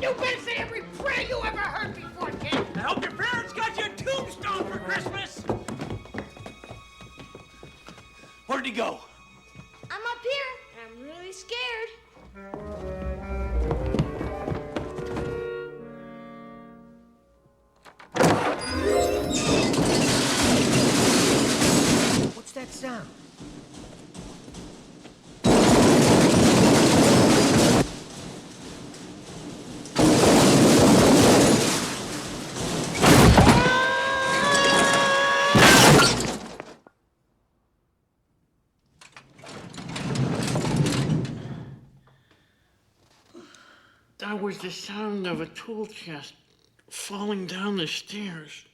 You better say every prayer you ever heard before, kid. I hope your parents got you a tombstone for Christmas. Where'd he go? I'm up here, and I'm really scared. What's that sound? That was the sound of a tool chest falling down the stairs.